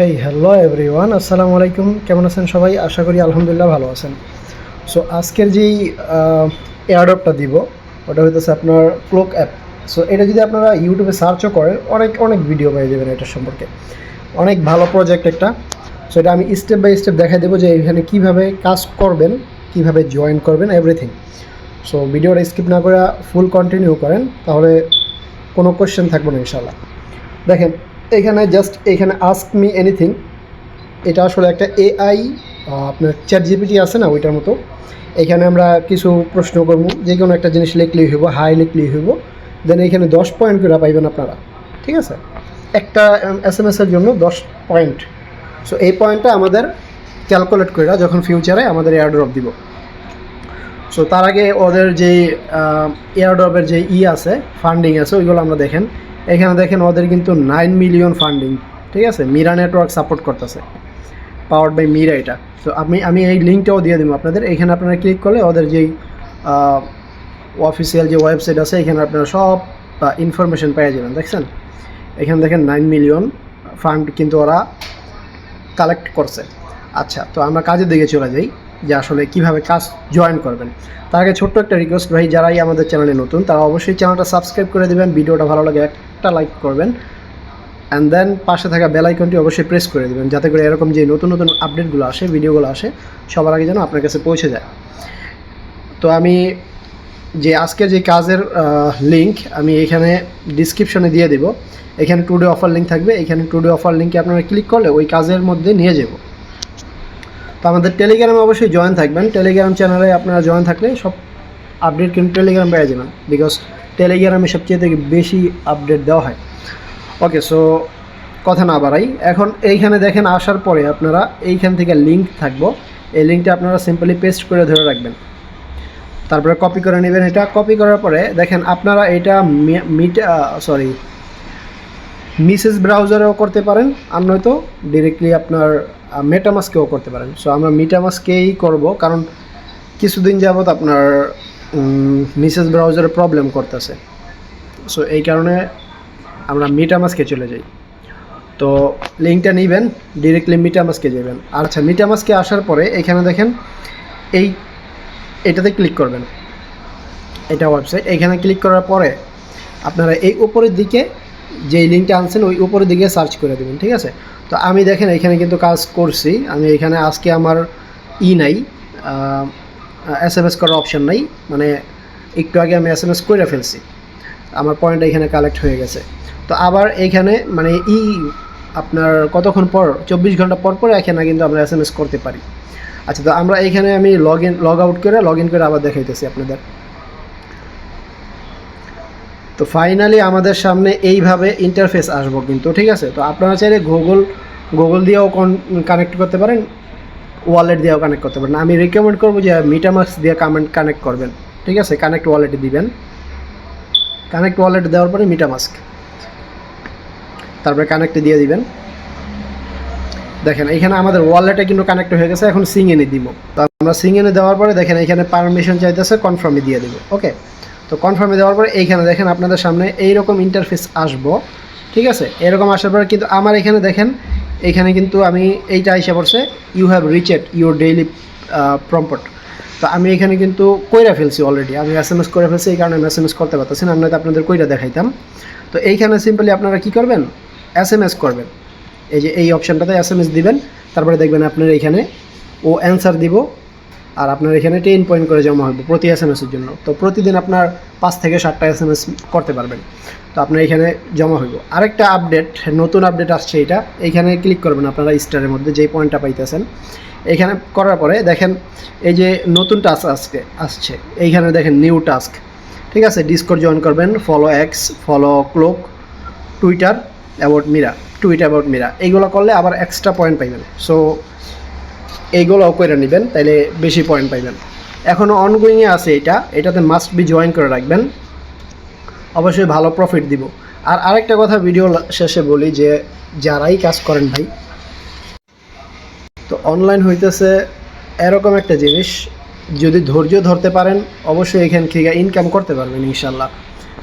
Hey hello everyone, আসসালামু আলাইকুম। কেমন আছেন সবাই? আশা করি আলহামদুলিল্লাহ ভালো আছেন। সো আজকের যেই এয়ারড্রপটা দিব ওটা হইতেছে আপনার ক্লোক অ্যাপ। সো এটা যদি আপনারা ইউটিউবে সার্চও করেন অনেক অনেক ভিডিও পেয়ে যাবেন এটার সম্পর্কে। অনেক ভালো প্রজেক্ট একটা। সো এটা আমি স্টেপ বাই স্টেপ দেখাই দেবো যে এখানে কীভাবে কাজ করবেন, কীভাবে জয়েন করবেন, এভরিথিং। সো ভিডিওটা স্কিপ না করে ফুল কন্টিনিউ করেন, তাহলে কোনো কোয়েশ্চেন থাকবে না ইনশাল্লাহ। দেখেন এখানে জাস্ট এখানে আস্ক মি এনিথিং, এটা আসলে একটা এআই, আপনার চ্যাট জিপিটি আছে না ওইটার মতো। এখানে আমরা কিছু প্রশ্ন করবো, যে কোনো একটা জিনিস লিখলেই হইব, হাই লিখলেই হইব, দেন এখানে 10 পয়েন্ট করে পাইবেন আপনারা। ঠিক আছে, একটা এসএমএসের জন্য 10 পয়েন্ট। সো এই পয়েন্টটা আমাদের ক্যালকুলেট করে যখন ফিউচারে আমাদের এয়ারড্রপ দিব। সো তার আগে ওদের যেই এয়ারড্রপের যে আছে, ফান্ডিং আছে, ওইগুলো আমরা দেখেন। এখানে দেখেন ওদের কিন্তু 9 মিলিয়ন ফান্ডিং। ঠিক আছে, মিরা নেটওয়ার্ক সাপোর্ট করতেছে, পাওয়ার্ড বাই মিরা এটা। তো আমি এই লিঙ্কটাও দিয়ে দেবো আপনাদের। এখানে আপনারা ক্লিক করলে ওদের যেই অফিসিয়াল যে ওয়েবসাইট আছে, এখানে আপনারা সব ইনফরমেশন পেয়ে যাবেন। দেখছেন এখানে দেখেন 9 মিলিয়ন ফান্ড কিন্তু ওরা কালেক্ট করছে। আচ্ছা, তো আমরা কাজের দিকে চলে যাই যে আসলে কীভাবে কাজ জয়েন করবেন। তার আগে ছোট্ট একটা রিকোয়েস্ট ভাই, যারাই আমাদের চ্যানেলে নতুন তারা অবশ্যই চ্যানেলটা সাবস্ক্রাইব করে দেবেন, ভিডিওটা ভালো লাগে একটা লাইক করবেন, অ্যান্ড দেন পাশে থাকা বেল আইকনটি অবশ্যই প্রেস করে দেবেন, যাতে করে এরকম যে নতুন নতুন আপডেটগুলো আসে, ভিডিওগুলো আসে, সবার আগে যেন আপনার কাছে পৌঁছে যায়। তো আমি যে আজকের যে কাজের লিঙ্ক আমি এখানে ডিসক্রিপশনে দিয়ে দেবো। এখানে টুডে অফার লিঙ্ক থাকবে, এখানে টুডে অফার লিঙ্কে আপনারা ক্লিক করলে ওই কাজের মধ্যে নিয়ে যাব। তো আমাদের টেলিগ্রামে অবশ্যই জয়েন থাকবেন। টেলিগ্রাম চ্যানেলে আপনারা জয়েন থাকলে সব আপডেট কিন্তু টেলিগ্রাম পেয়ে যাবেন, বিকজ টেলিগ্রামে সবচেয়ে বেশি আপডেট দেওয়া হয়। ওকে, সো কথা না বাড়াই, এখন এইখানে দেখেন আসার পরে আপনারা এইখান থেকে লিঙ্ক থাকবো, এই লিঙ্কটা আপনারা সিম্পলি পেস্ট করে ধরে রাখবেন, তারপরে কপি করে নেবেন। এটা কপি করার পরে দেখেন আপনারা এটা মিসেস ব্রাউজারেও করতে পারেন, আর নয়তো ডিরেক্টলি আপনার মেটামাস্কেও করতে পারেন। সো আমরা মেটামাস্কেই করব, কারণ কিছুদিন যাবত আপনার মিসেস ব্রাউজারে প্রবলেম করতেছে। সো এই কারণে আমরা মেটামাস্কে চলে যাই। তো লিঙ্কটা নেবেন, ডিরেক্টলি মেটামাস্কে যাবেন। আচ্ছা, মেটামাস্কে আসার পরে এখানে দেখেন এটাতে ক্লিক করবেন, এটা ওয়েবসাইট। এখানে ক্লিক করার পরে আপনারা এই উপরের দিকে যেই লিঙ্কটা আনছেন ওই উপরের দিকে সার্চ করে দেবেন। ঠিক আছে, তো আমি দেখেন এখানে কিন্তু কাজ করছি। আমি এখানে আজকে আমার নাই, এসএমএস করার অপশান নাই, মানে একটু আগে আমি এসএমএস করে ফেলছি, আমার পয়েন্ট এখানে কালেক্ট হয়ে গেছে। তো আবার এইখানে মানে আপনার কতক্ষণ পর, 24 ঘন্টা পর পর এখানে কিন্তু আমরা এসএমএস করতে পারি। আচ্ছা, তো আমরা এইখানে আমি লগ আউট করে লগ ইন করে আবার দেখাইতেছি আপনাদের। তো ফাইনালি আমাদের সামনে এইভাবে ইন্টারফেস আসবো কিন্তু। ঠিক আছে, তো আপনারা চাইলে গুগল দিয়েও কানেক্ট করতে পারেন, ওয়ালেট দিয়েও কানেক্ট করতে পারেন। আমি রিকমেন্ড করবো যে মেটামাস্ক দিয়ে কানেক্ট করবেন। ঠিক আছে, কানেক্ট ওয়ালেটে দিবেন, কানেক্ট ওয়ালেট দেওয়ার পরে মেটামাস্ক, তারপরে কানেক্টে দিয়ে দিবেন। দেখেন এখানে আমাদের ওয়ালেটে কিন্তু কানেক্ট হয়ে গেছে। এখন সিংএনে দিব। তো আমরা সিংএনে দেওয়ার পরে দেখেন এখানে পারমিশন চাইতেছে, কনফার্মে দিয়ে দেবো। ওকে, তো কনফার্মে দেওয়ার পরে এইখানে দেখেন আপনাদের সামনে এইরকম ইন্টারফেস আসবো। ঠিক আছে, এরকম আসার পরে কিন্তু আমার এখানে দেখেন, এখানে কিন্তু আমি এইটা এসে পড়ছে, you have reached your daily prompt. তো আমি এখানে কিন্তু কইরা ফেলছি অলরেডি, আমি এসএমএস করে ফেলছি, এই কারণে আমি এসএমএস করতে পারতেছি না, নয়তো আপনাদের কইরা দেখাইতাম। তো এইখানে সিম্পলি আপনারা কী করবেন, এসএমএস করবেন। এই যে এই অপশানটাতে এসএমএস দিবেন, তারপরে দেখবেন আপনার এখানে ও অ্যান্সার দিব, আর আপনার এখানে 10 পয়েন্ট করে জমা হবে প্রতি এসএমএসের জন্য। তো প্রতিদিন আপনার 5 থেকে 7টা এসএমএস করতে পারবেন। তো আপনার এখানে জমা হইব। আরেকটা আপডেট, নতুন আপডেট আসছে, এটা এইখানে ক্লিক করবেন আপনারা স্টারের মধ্যে যেই পয়েন্টটা পাইতেছেন। এইখানে করার পরে দেখেন এই যে নতুন টাস্ক আসছে, এইখানে দেখেন নিউ টাস্ক। ঠিক আছে, ডিসকর্ড জয়েন করবেন, follow X, follow Cloak, Twitter about Mira, এইগুলো করলে আবার এক্সট্রা পয়েন্ট পাইবেন। সো এইগুলোও করে নেবেন, তাইলে বেশি পয়েন্ট পাইবেন। এখনও অনগোয়িংয়ে আছে এটাতে মাস্ট বি জয়েন করে রাখবেন, অবশ্যই ভালো প্রফিট দিব। আর আরেকটা কথা ভিডিও শেষে বলি, যে যারাই কাজ করেন ভাই, তো অনলাইন হইতেছে এরকম একটা জিনিস, যদি ধৈর্য ধরতে পারেন অবশ্যই এখান থেকে ইনকাম করতে পারবেন ইনশাল্লাহ,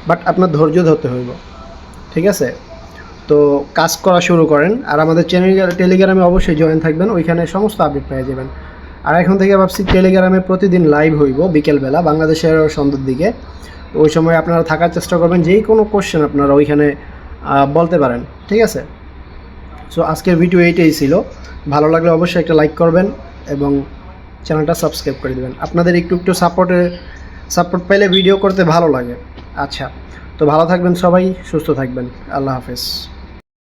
বাট আপনার ধৈর্য ধরতে হইব। ঠিক আছে, তো কাজ করা শুরু করেন। আর আমাদের টেলিগ্রামে অবশ্যই জয়েন থাকবেন, ওইখানে সমস্ত আপডেট পেয়ে যাবেন। আর এখন থেকে ভাবছি টেলিগ্রামে প্রতিদিন লাইভ হইব বিকেলবেলা বাংলাদেশের সন্ধ্যার দিকে। তো ওই সময় আপনারা থাকার চেষ্টা করবেন, যেই কোনো কোশ্চেন আপনারা ওইখানে বলতে পারেন, ঠিক আছে? সো আজকের ভিডিও এইটাই ছিল। ভালো লাগলে অবশ্যই একটা লাইক করবেন এবং চ্যানেলটা সাবস্ক্রাইব করে দেবেন। আপনাদের একটু সাপোর্ট পেলে ভিডিও করতে ভালো লাগে। আচ্ছা, তো ভালো থাকবেন সবাই, সুস্থ থাকবেন। আল্লাহ হাফেজ।